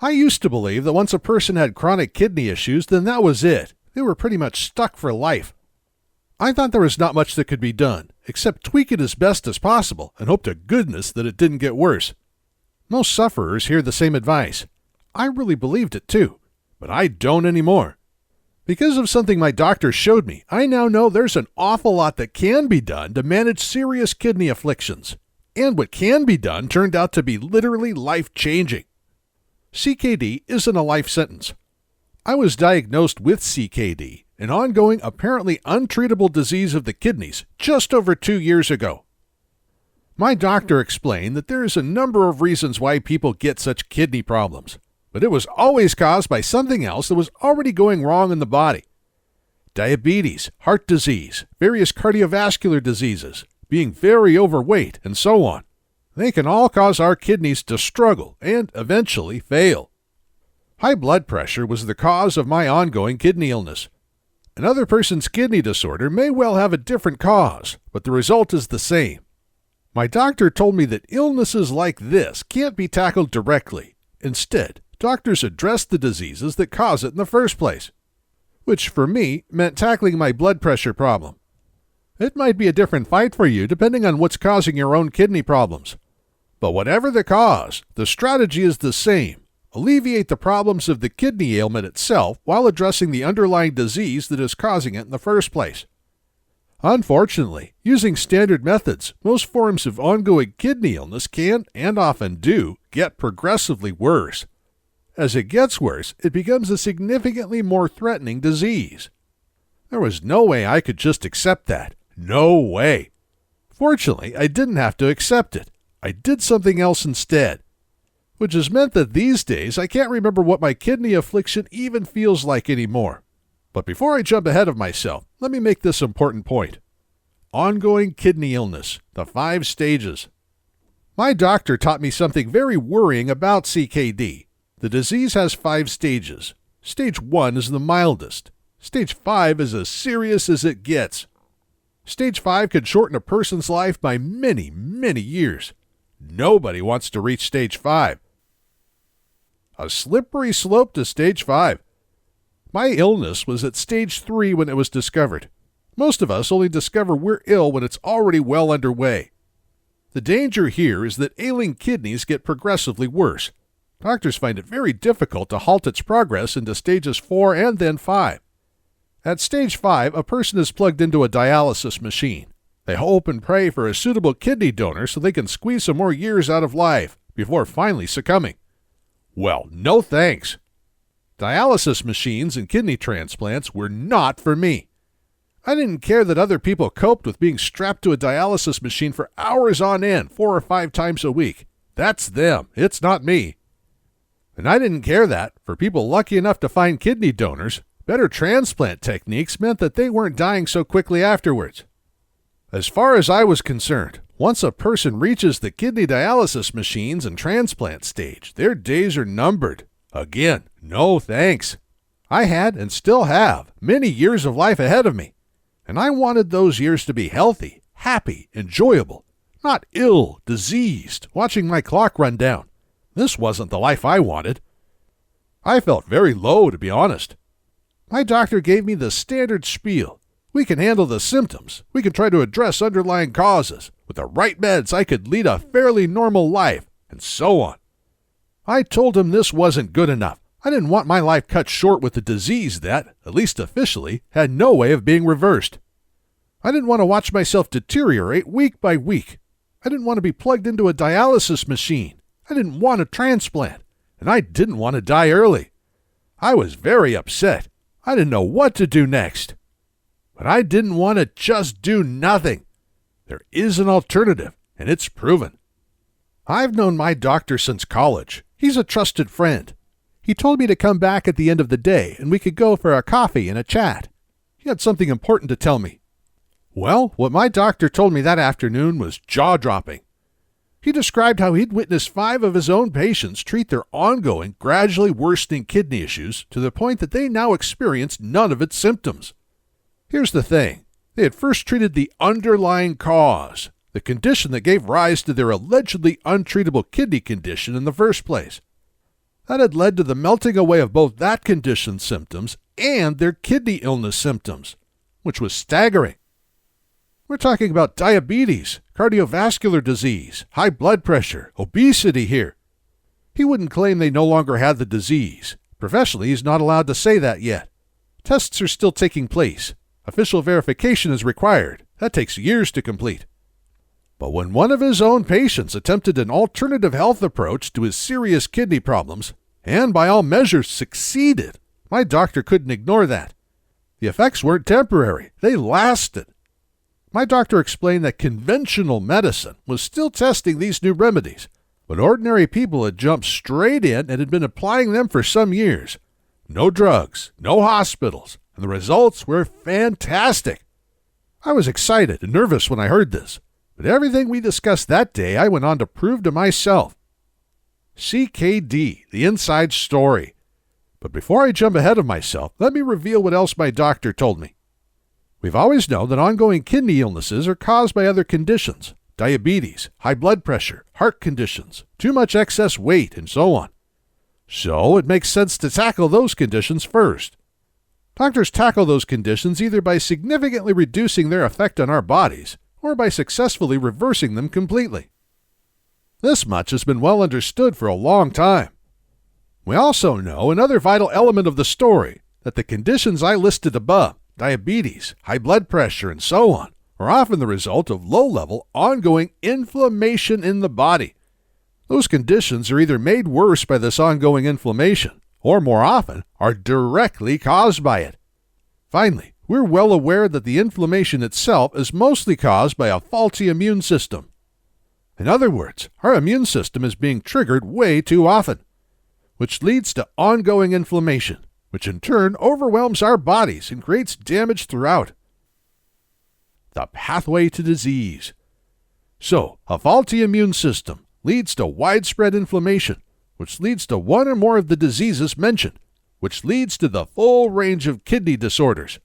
I used to believe that once a person had chronic kidney issues, then that was it. They were pretty much stuck for life. I thought there was not much that could be done, except tweak it as best as possible and hope to goodness that it didn't get worse. Most sufferers hear the same advice. I really believed it too, but I don't anymore. Because of something my doctor showed me, I now know there's an awful lot that can be done to manage serious kidney afflictions. And what can be done turned out to be literally life-changing. CKD isn't a life sentence. I was diagnosed with CKD, an ongoing, apparently untreatable disease of the kidneys, just over 2 years ago. My doctor explained that there is a number of reasons why people get such kidney problems, but it was always caused by something else that was already going wrong in the body. Diabetes, heart disease, various cardiovascular diseases, being very overweight, and so on. They can all cause our kidneys to struggle and eventually fail. High blood pressure was the cause of my ongoing kidney illness. Another person's kidney disorder may well have a different cause, but the result is the same. My doctor told me that illnesses like this can't be tackled directly. Instead, doctors address the diseases that cause it in the first place, which for me meant tackling my blood pressure problem. It might be a different fight for you depending on what's causing your own kidney problems. But whatever the cause, the strategy is the same. Alleviate the problems of the kidney ailment itself while addressing the underlying disease that is causing it in the first place. Unfortunately, using standard methods, most forms of ongoing kidney illness can, and often do, get progressively worse. As it gets worse, it becomes a significantly more threatening disease. There was no way I could just accept that. No way. Fortunately, I didn't have to accept it. I did something else instead, which has meant that these days I can't remember what my kidney affliction even feels like anymore. But before I jump ahead of myself, let me make this important point. Ongoing kidney illness, the 5 stages. My doctor taught me something very worrying about CKD. The disease has 5 stages. Stage 1 is the mildest. Stage 5 is as serious as it gets. Stage 5 could shorten a person's life by many, many years. Nobody wants to reach stage 5. A slippery slope to stage 5. My illness was at stage 3 when it was discovered. Most of us only discover we're ill when it's already well underway. The danger here is that ailing kidneys get progressively worse. Doctors find it very difficult to halt its progress into stages 4 and then 5. At stage 5, a person is plugged into a dialysis machine. They hope and pray for a suitable kidney donor so they can squeeze some more years out of life before finally succumbing. Well, no thanks. Dialysis machines and kidney transplants were not for me. I didn't care that other people coped with being strapped to a dialysis machine for hours on end, 4 or 5 times a week. That's them. It's not me. And I didn't care that, for people lucky enough to find kidney donors, better transplant techniques meant that they weren't dying so quickly afterwards. As far as I was concerned, once a person reaches the kidney dialysis machines and transplant stage, their days are numbered. Again, no thanks. I had, and still have, many years of life ahead of me, and I wanted those years to be healthy, happy, enjoyable, not ill, diseased, watching my clock run down. This wasn't the life I wanted. I felt very low, to be honest. My doctor gave me the standard spiel. We can handle the symptoms. We can try to address underlying causes. With the right meds, I could lead a fairly normal life, and so on. I told him this wasn't good enough. I didn't want my life cut short with a disease that, at least officially, had no way of being reversed. I didn't want to watch myself deteriorate week by week. I didn't want to be plugged into a dialysis machine. I didn't want a transplant, and I didn't want to die early. I was very upset. I didn't know what to do next. But I didn't want to just do nothing. There is an alternative, and it's proven. I've known my doctor since college. He's a trusted friend. He told me to come back at the end of the day, and we could go for a coffee and a chat. He had something important to tell me. Well, what my doctor told me that afternoon was jaw-dropping. He described how he'd witnessed 5 of his own patients treat their ongoing, gradually worsening kidney issues to the point that they now experienced none of its symptoms. Here's the thing. They had first treated the underlying cause, the condition that gave rise to their allegedly untreatable kidney condition in the first place. That had led to the melting away of both that condition's symptoms and their kidney illness symptoms, which was staggering. We're talking about diabetes, cardiovascular disease, high blood pressure, obesity here. He wouldn't claim they no longer had the disease. Professionally, he's not allowed to say that yet. Tests are still taking place. Official verification is required. That takes years to complete. But when one of his own patients attempted an alternative health approach to his serious kidney problems, and by all measures succeeded, my doctor couldn't ignore that. The effects weren't temporary. They lasted. My doctor explained that conventional medicine was still testing these new remedies, but ordinary people had jumped straight in and had been applying them for some years. No drugs, no hospitals, and the results were fantastic. I was excited and nervous when I heard this, but everything we discussed that day I went on to prove to myself. CKD, the inside story. But before I jump ahead of myself, let me reveal what else my doctor told me. We've always known that ongoing kidney illnesses are caused by other conditions, diabetes, high blood pressure, heart conditions, too much excess weight, and so on. So it makes sense to tackle those conditions first. Doctors tackle those conditions either by significantly reducing their effect on our bodies or by successfully reversing them completely. This much has been well understood for a long time. We also know another vital element of the story, that the conditions I listed above, diabetes, high blood pressure, and so on, are often the result of low-level, ongoing inflammation in the body. Those conditions are either made worse by this ongoing inflammation, or more often, are directly caused by it. Finally, we're well aware that the inflammation itself is mostly caused by a faulty immune system. In other words, our immune system is being triggered way too often, which leads to ongoing inflammation, which in turn overwhelms our bodies and creates damage throughout. The pathway to disease. So, a faulty immune system leads to widespread inflammation, which leads to one or more of the diseases mentioned, which leads to the full range of kidney disorders.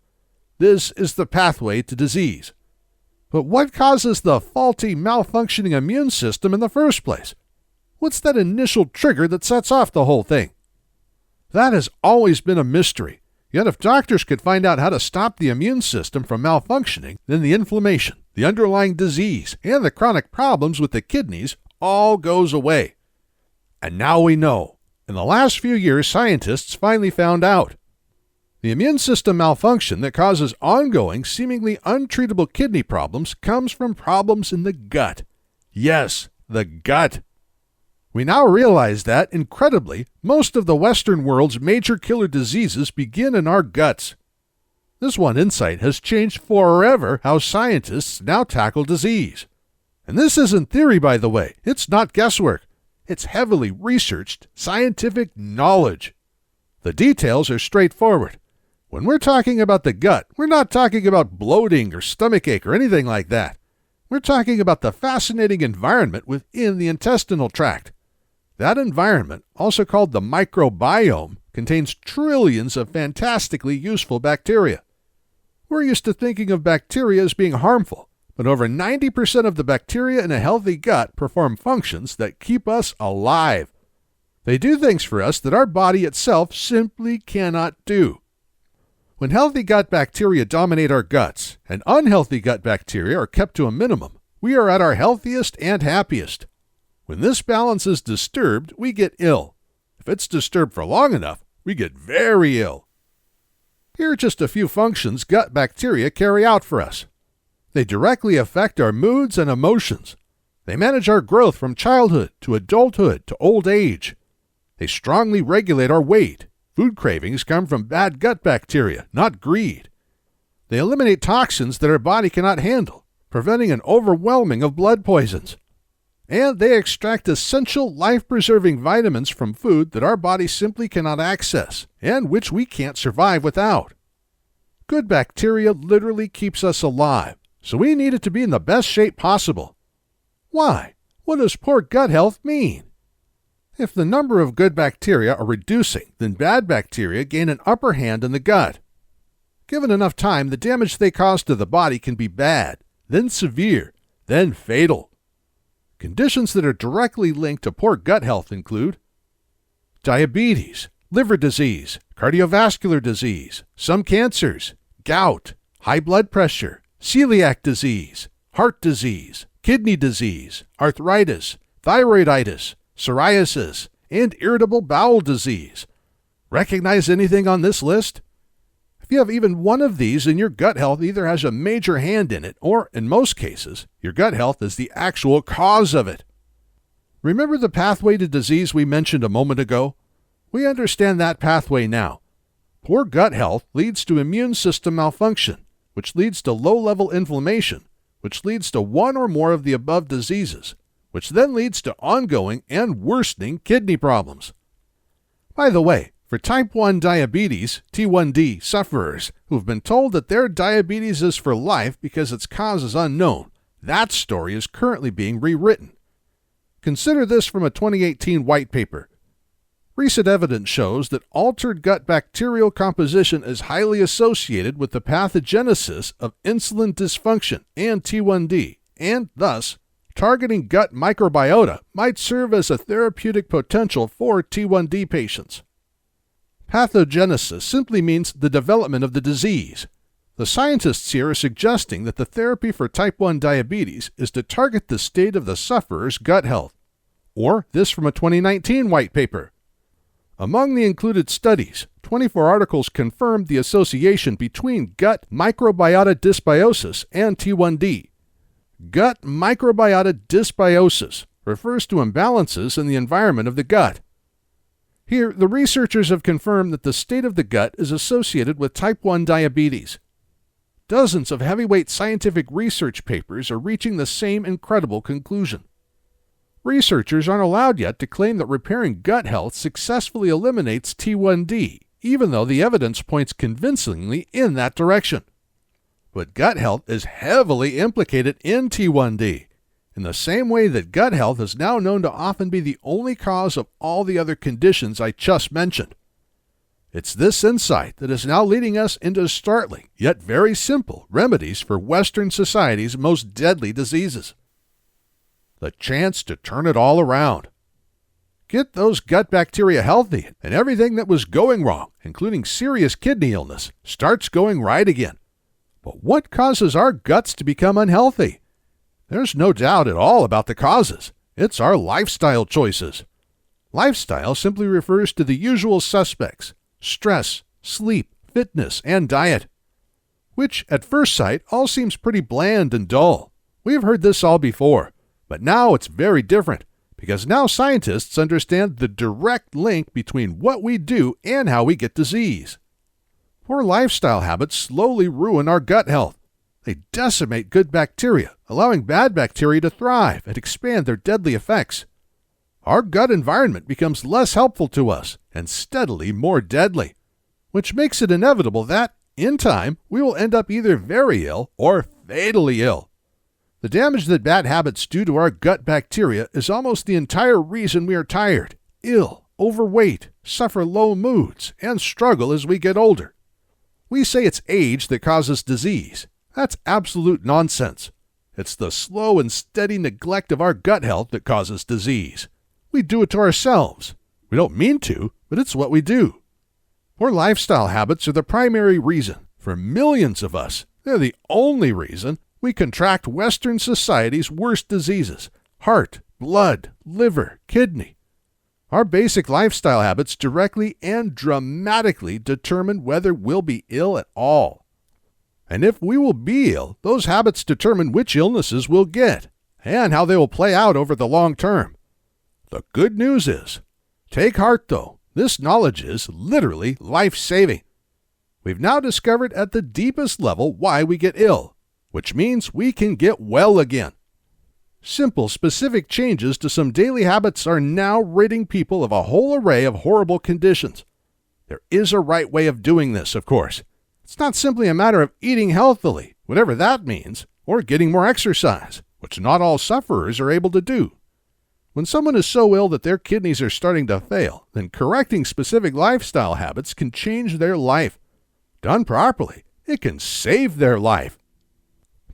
This is the pathway to disease. But what causes the faulty, malfunctioning immune system in the first place? What's that initial trigger that sets off the whole thing? That has always been a mystery. Yet if doctors could find out how to stop the immune system from malfunctioning, then the inflammation, the underlying disease, and the chronic problems with the kidneys all goes away. And now we know. In the last few years, scientists finally found out. The immune system malfunction that causes ongoing, seemingly untreatable kidney problems comes from problems in the gut. Yes, the gut. We now realize that, incredibly, most of the Western world's major killer diseases begin in our guts. This one insight has changed forever how scientists now tackle disease. And this isn't theory, by the way. It's not guesswork. It's heavily researched scientific knowledge. The details are straightforward. When we're talking about the gut, we're not talking about bloating or stomachache or anything like that. We're talking about the fascinating environment within the intestinal tract. That environment, also called the microbiome, contains trillions of fantastically useful bacteria. We're used to thinking of bacteria as being harmful, but over 90% of the bacteria in a healthy gut perform functions that keep us alive. They do things for us that our body itself simply cannot do. When healthy gut bacteria dominate our guts and unhealthy gut bacteria are kept to a minimum, we are at our healthiest and happiest. When this balance is disturbed, we get ill. If it's disturbed for long enough, we get very ill. Here are just a few functions gut bacteria carry out for us. They directly affect our moods and emotions. They manage our growth from childhood to adulthood to old age. They strongly regulate our weight. Food cravings come from bad gut bacteria, not greed. They eliminate toxins that our body cannot handle, preventing an overwhelming of blood poisons. And they extract essential life-preserving vitamins from food that our body simply cannot access, and which we can't survive without. Good bacteria literally keeps us alive, so we need it to be in the best shape possible. Why? What does poor gut health mean? If the number of good bacteria are reducing, then bad bacteria gain an upper hand in the gut. Given enough time, the damage they cause to the body can be bad, then severe, then fatal. Conditions that are directly linked to poor gut health include diabetes, liver disease, cardiovascular disease, some cancers, gout, high blood pressure, celiac disease, heart disease, kidney disease, arthritis, thyroiditis, psoriasis, and irritable bowel disease. Recognize anything on this list? If you have even one of these, then your gut health either has a major hand in it, or, in most cases, your gut health is the actual cause of it. Remember the pathway to disease we mentioned a moment ago? We understand that pathway now. Poor gut health leads to immune system malfunction, which leads to low-level inflammation, which leads to one or more of the above diseases, which then leads to ongoing and worsening kidney problems. By the way, for type 1 diabetes, T1D, sufferers who've been told that their diabetes is for life because its cause is unknown, that story is currently being rewritten. Consider this from a 2018 white paper. Recent evidence shows that altered gut bacterial composition is highly associated with the pathogenesis of insulin dysfunction and T1D, and thus, targeting gut microbiota might serve as a therapeutic potential for T1D patients. Pathogenesis simply means the development of the disease. The scientists here are suggesting that the therapy for type 1 diabetes is to target the state of the sufferer's gut health. Or this from a 2019 white paper. Among the included studies, 24 articles confirmed the association between gut microbiota dysbiosis and T1D. Gut microbiota dysbiosis refers to imbalances in the environment of the gut. Here, the researchers have confirmed that the state of the gut is associated with type 1 diabetes. Dozens of heavyweight scientific research papers are reaching the same incredible conclusion. Researchers aren't allowed yet to claim that repairing gut health successfully eliminates T1D, even though the evidence points convincingly in that direction. But gut health is heavily implicated in T1D, in the same way that gut health is now known to often be the only cause of all the other conditions I just mentioned. It's this insight that is now leading us into startling, yet very simple, remedies for Western society's most deadly diseases. The chance to turn it all around. Get those gut bacteria healthy, and everything that was going wrong, including serious kidney illness, starts going right again. But what causes our guts to become unhealthy? There's no doubt at all about the causes. It's our lifestyle choices. Lifestyle simply refers to the usual suspects: stress, sleep, fitness, and diet. Which, at first sight, all seems pretty bland and dull. We've heard this all before, but now it's very different, because now scientists understand the direct link between what we do and how we get disease. Poor lifestyle habits slowly ruin our gut health. They decimate good bacteria, allowing bad bacteria to thrive and expand their deadly effects. Our gut environment becomes less helpful to us and steadily more deadly, which makes it inevitable that, in time, we will end up either very ill or fatally ill. The damage that bad habits do to our gut bacteria is almost the entire reason we are tired, ill, overweight, suffer low moods, and struggle as we get older. We say it's age that causes disease. That's absolute nonsense. It's the slow and steady neglect of our gut health that causes disease. We do it to ourselves. We don't mean to, but it's what we do. Poor lifestyle habits are the primary reason. For millions of us, they're the only reason we contract Western society's worst diseases: heart, blood, liver, kidney. Our basic lifestyle habits directly and dramatically determine whether we'll be ill at all. And if we will be ill, those habits determine which illnesses we'll get and how they will play out over the long term. The good news is, take heart though, this knowledge is literally life-saving. We've now discovered at the deepest level why we get ill, which means we can get well again. Simple, specific changes to some daily habits are now ridding people of a whole array of horrible conditions. There is a right way of doing this, of course. It's not simply a matter of eating healthily, whatever that means, or getting more exercise, which not all sufferers are able to do. When someone is so ill that their kidneys are starting to fail, then correcting specific lifestyle habits can change their life. Done properly, it can save their life.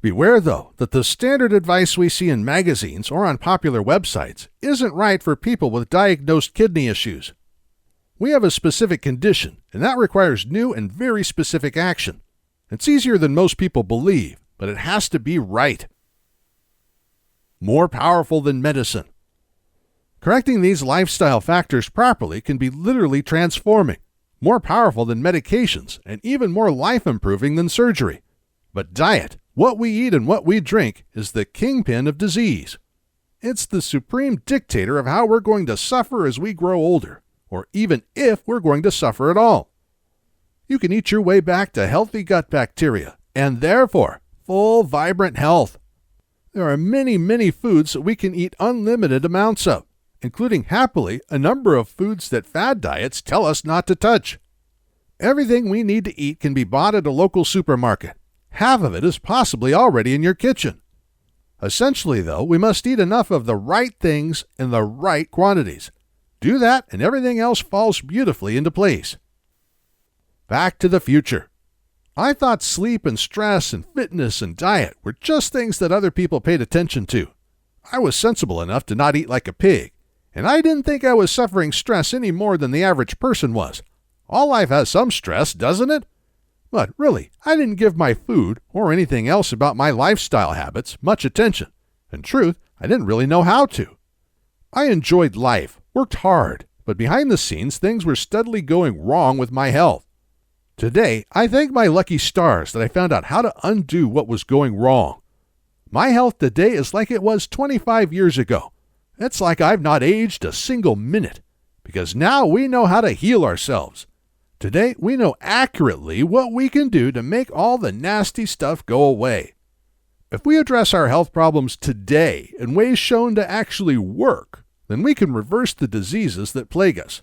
Beware, though, that the standard advice we see in magazines or on popular websites isn't right for people with diagnosed kidney issues. We have a specific condition, and that requires new and very specific action. It's easier than most people believe, but it has to be right. More powerful than medicine. Correcting these lifestyle factors properly can be literally transforming, more powerful than medications, and even more life-improving than surgery. But diet, what we eat and what we drink, is the kingpin of disease. It's the supreme dictator of how we're going to suffer as we grow older, or even if we're going to suffer at all. You can eat your way back to healthy gut bacteria, and therefore, full, vibrant health. There are many, many foods that we can eat unlimited amounts of, including, happily, a number of foods that fad diets tell us not to touch. Everything we need to eat can be bought at a local supermarket. Half of it is possibly already in your kitchen. Essentially, though, we must eat enough of the right things in the right quantities. Do that, and everything else falls beautifully into place. Back to the future. I thought sleep and stress and fitness and diet were just things that other people paid attention to. I was sensible enough to not eat like a pig, and I didn't think I was suffering stress any more than the average person was. All life has some stress, doesn't it? But really, I didn't give my food or anything else about my lifestyle habits much attention. In truth, I didn't really know how to. I enjoyed life, worked hard, but behind the scenes things were steadily going wrong with my health. Today, I thank my lucky stars that I found out how to undo what was going wrong. My health today is like it was 25 years ago. It's like I've not aged a single minute, because now we know how to heal ourselves. Today, we know accurately what we can do to make all the nasty stuff go away. If we address our health problems today in ways shown to actually work, then we can reverse the diseases that plague us.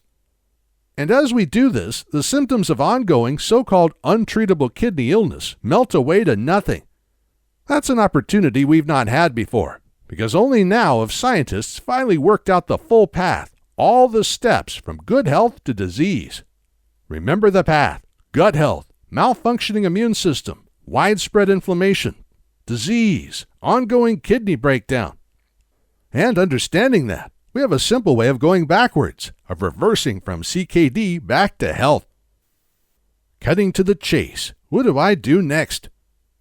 And as we do this, the symptoms of ongoing so-called untreatable kidney illness melt away to nothing. That's an opportunity we've not had before, because only now have scientists finally worked out the full path, all the steps from good health to disease. Remember the path: gut health, malfunctioning immune system, widespread inflammation, disease, ongoing kidney breakdown. And understanding that, we have a simple way of going backwards, of reversing from CKD back to health. Cutting to the chase, what do I do next?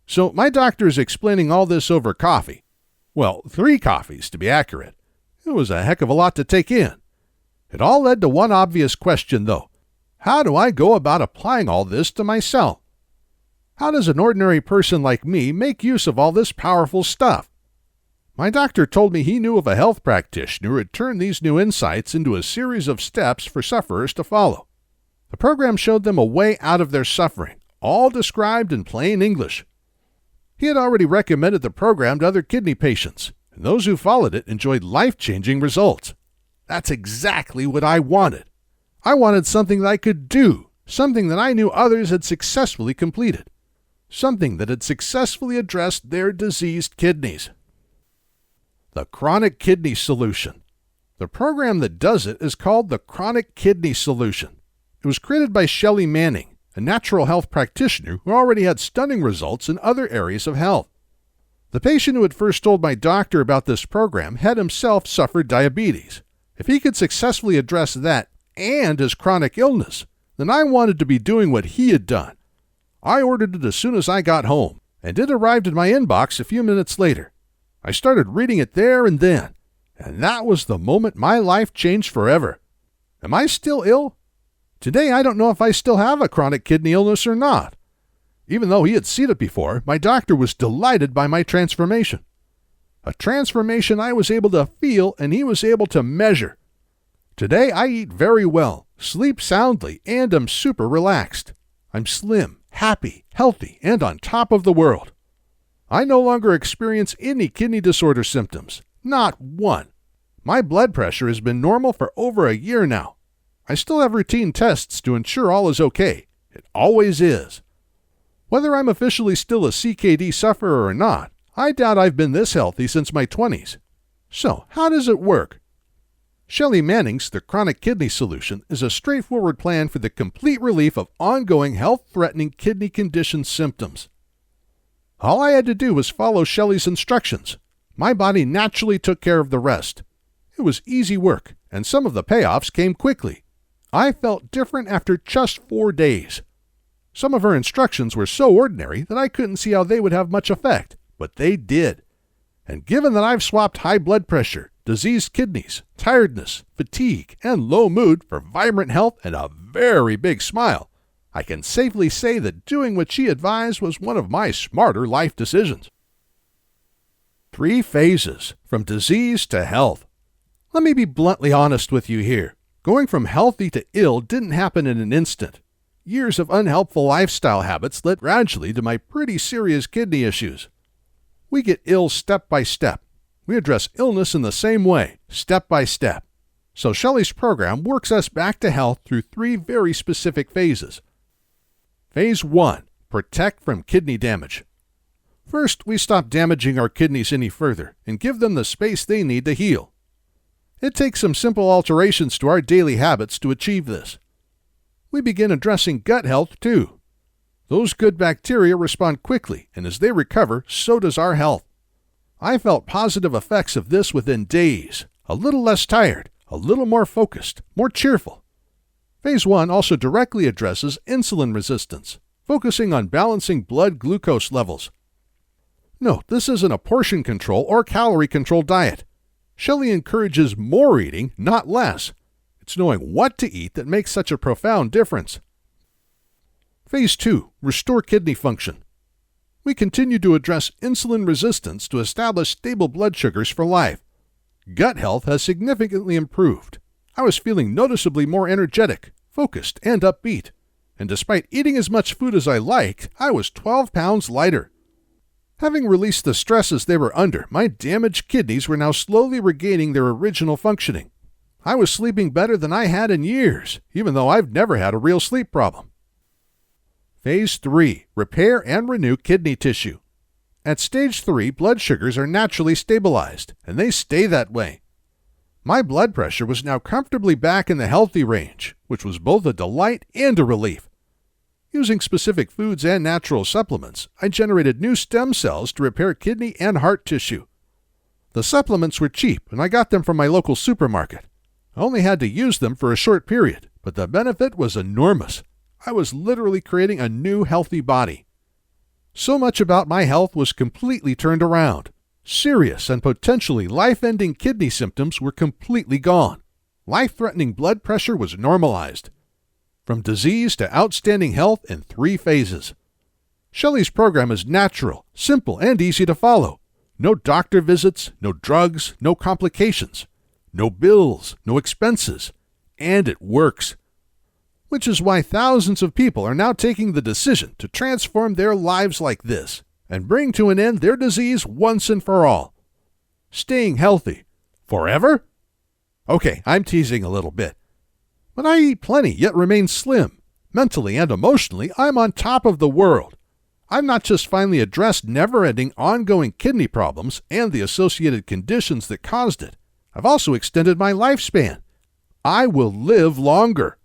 So my doctor is explaining all this over coffee. Well, 3 coffees to be accurate. It was a heck of a lot to take in. It all led to one obvious question, though. How do I go about applying all this to myself? How does an ordinary person like me make use of all this powerful stuff? My doctor told me he knew of a health practitioner who had turned these new insights into a series of steps for sufferers to follow. The program showed them a way out of their suffering, all described in plain English. He had already recommended the program to other kidney patients, and those who followed it enjoyed life-changing results. That's exactly what I wanted. I wanted something that I could do, something that I knew others had successfully completed, something that had successfully addressed their diseased kidneys. The Chronic Kidney Solution. The program that does it is called the Chronic Kidney Solution. It was created by Shelley Manning, a natural health practitioner who already had stunning results in other areas of health. The patient who had first told my doctor about this program had himself suffered diabetes. If he could successfully address that and his chronic illness, then I wanted to be doing what he had done. I ordered it as soon as I got home, and it arrived in my inbox a few minutes later. I started reading it there and then, and that was the moment my life changed forever. Am I still ill? Today I don't know if I still have a chronic kidney illness or not. Even though he had seen it before, my doctor was delighted by my transformation. A transformation I was able to feel and he was able to measure. Today I eat very well, sleep soundly, and am super relaxed. I'm slim, happy, healthy, and on top of the world. I no longer experience any kidney disorder symptoms, not one. My blood pressure has been normal for over a year now. I still have routine tests to ensure all is okay. It always is. Whether I'm officially still a CKD sufferer or not, I doubt I've been this healthy since my 20s. So, how does it work? Shelley Manning's The Chronic Kidney Solution is a straightforward plan for the complete relief of ongoing health-threatening kidney condition symptoms. All I had to do was follow Shelley's instructions. My body naturally took care of the rest. It was easy work, and some of the payoffs came quickly. I felt different after just 4 days. Some of her instructions were so ordinary that I couldn't see how they would have much effect, but they did. And given that I've swapped high blood pressure, diseased kidneys, tiredness, fatigue, and low mood for vibrant health and a very big smile, I can safely say that doing what she advised was one of my smarter life decisions. 3 phases, from disease to health. Let me be bluntly honest with you here. Going from healthy to ill didn't happen in an instant. Years of unhelpful lifestyle habits led gradually to my pretty serious kidney issues. We get ill step by step. We address illness in the same way, step by step. So Shelley's program works us back to health through 3 very specific phases. Phase 1. Protect from kidney damage. First, we stop damaging our kidneys any further and give them the space they need to heal. It takes some simple alterations to our daily habits to achieve this. We begin addressing gut health too. Those good bacteria respond quickly, and as they recover, so does our health. I felt positive effects of this within days, a little less tired, a little more focused, more cheerful. Phase 1 also directly addresses insulin resistance, focusing on balancing blood glucose levels. No, this isn't a portion control or calorie control diet. Shelley encourages more eating, not less. It's knowing what to eat that makes such a profound difference. Phase 2. Restore kidney function. We continue to address insulin resistance to establish stable blood sugars for life. Gut health has significantly improved. I was feeling noticeably more energetic, focused, and upbeat. And despite eating as much food as I liked, I was 12 pounds lighter. Having released the stresses they were under, my damaged kidneys were now slowly regaining their original functioning. I was sleeping better than I had in years, even though I've never had a real sleep problem. Phase 3. Repair and renew kidney tissue. At stage 3, blood sugars are naturally stabilized, and they stay that way. My blood pressure was now comfortably back in the healthy range, which was both a delight and a relief. Using specific foods and natural supplements, I generated new stem cells to repair kidney and heart tissue. The supplements were cheap, and I got them from my local supermarket. I only had to use them for a short period, but the benefit was enormous. I was literally creating a new healthy body. So much about my health was completely turned around. Serious and potentially life-ending kidney symptoms were completely gone. Life-threatening blood pressure was normalized. From disease to outstanding health in 3 phases. Shelley's program is natural, simple, and easy to follow. No doctor visits, no drugs, no complications. No bills, no expenses. And it works. Which is why thousands of people are now taking the decision to transform their lives like this and bring to an end their disease once and for all. Staying healthy. Forever? Okay, I'm teasing a little bit. But I eat plenty, yet remain slim. Mentally and emotionally, I'm on top of the world. I've not just finally addressed never-ending, ongoing kidney problems and the associated conditions that caused it. I've also extended my lifespan. I will live longer.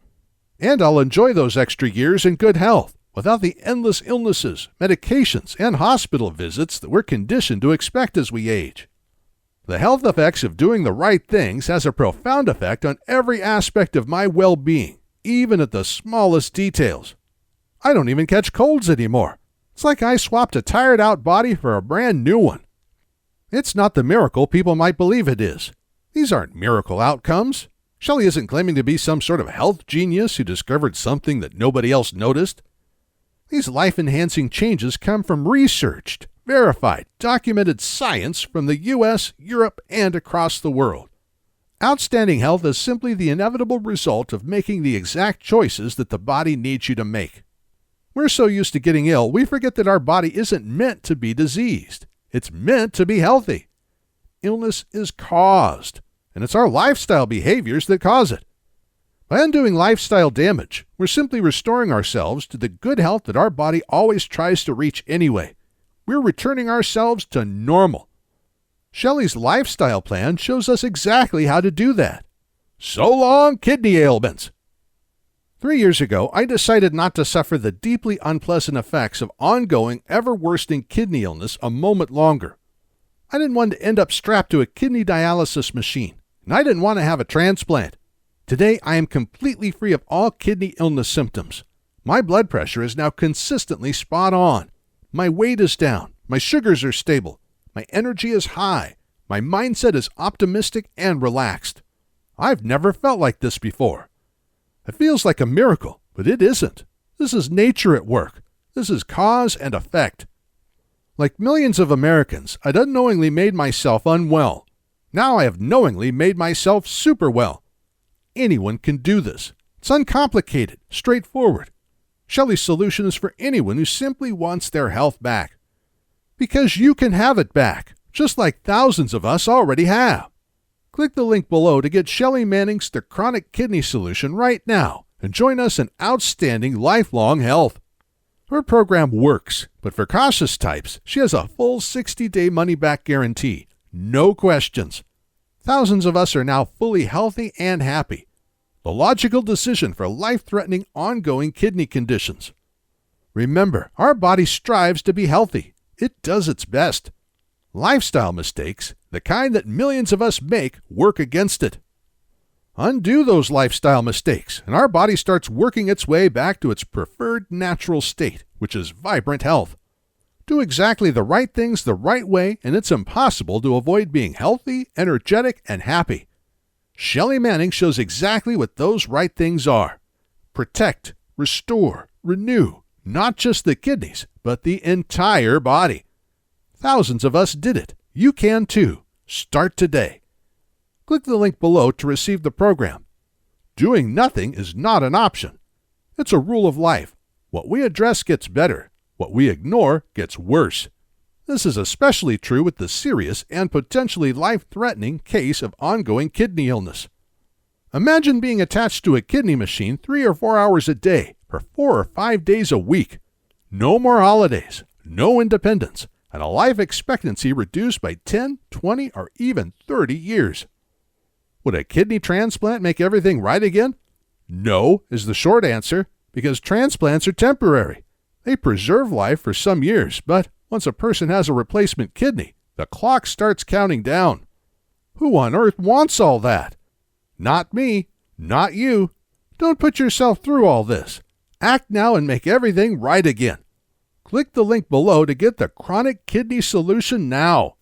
And I'll enjoy those extra years in good health, without the endless illnesses, medications, and hospital visits that we're conditioned to expect as we age. The health effects of doing the right things has a profound effect on every aspect of my well-being, even at the smallest details. I don't even catch colds anymore. It's like I swapped a tired-out body for a brand new one. It's not the miracle people might believe it is. These aren't miracle outcomes. Shelley isn't claiming to be some sort of health genius who discovered something that nobody else noticed. These life-enhancing changes come from researched, verified, documented science from the U.S., Europe, and across the world. Outstanding health is simply the inevitable result of making the exact choices that the body needs you to make. We're so used to getting ill, we forget that our body isn't meant to be diseased. It's meant to be healthy. Illness is caused, and it's our lifestyle behaviors that cause it. By undoing lifestyle damage, we're simply restoring ourselves to the good health that our body always tries to reach anyway. We're returning ourselves to normal. Shelley's lifestyle plan shows us exactly how to do that. So long, kidney ailments! 3 years ago, I decided not to suffer the deeply unpleasant effects of ongoing, ever-worsening kidney illness a moment longer. I didn't want to end up strapped to a kidney dialysis machine, and I didn't want to have a transplant. Today, I am completely free of all kidney illness symptoms. My blood pressure is now consistently spot on. My weight is down. My sugars are stable. My energy is high. My mindset is optimistic and relaxed. I've never felt like this before. It feels like a miracle, but it isn't. This is nature at work. This is cause and effect. Like millions of Americans, I'd unknowingly made myself unwell. Now I have knowingly made myself super well. Anyone can do this. It's uncomplicated, straightforward. Shelley's solution is for anyone who simply wants their health back. Because you can have it back, just like thousands of us already have. Click the link below to get Shelley Manning's The Chronic Kidney Solution right now and join us in outstanding lifelong health. Her program works, but for cautious types, she has a full 60-day money-back guarantee. No questions. Thousands of us are now fully healthy and happy. The logical decision for life-threatening ongoing kidney conditions. Remember, our body strives to be healthy. It does its best. Lifestyle mistakes, the kind that millions of us make, work against it. Undo those lifestyle mistakes, and our body starts working its way back to its preferred natural state, which is vibrant health. Do exactly the right things the right way, and it's impossible to avoid being healthy, energetic, and happy. Shelley Manning shows exactly what those right things are. Protect, restore, renew, not just the kidneys, but the entire body. Thousands of us did it. You can too. Start today. Click the link below to receive the program. Doing nothing is not an option. It's a rule of life. What we address gets better. What we ignore gets worse. This is especially true with the serious and potentially life-threatening case of ongoing kidney illness. Imagine being attached to a kidney machine 3 or 4 hours a day for 4 or 5 days a week. No more holidays, no independence, and a life expectancy reduced by 10, 20, or even 30 years. Would a kidney transplant make everything right again? No, is the short answer, because transplants are temporary. They preserve life for some years, but once a person has a replacement kidney, the clock starts counting down. Who on earth wants all that? Not me, not you. Don't put yourself through all this. Act now and make everything right again. Click the link below to get the Chronic Kidney Solution now.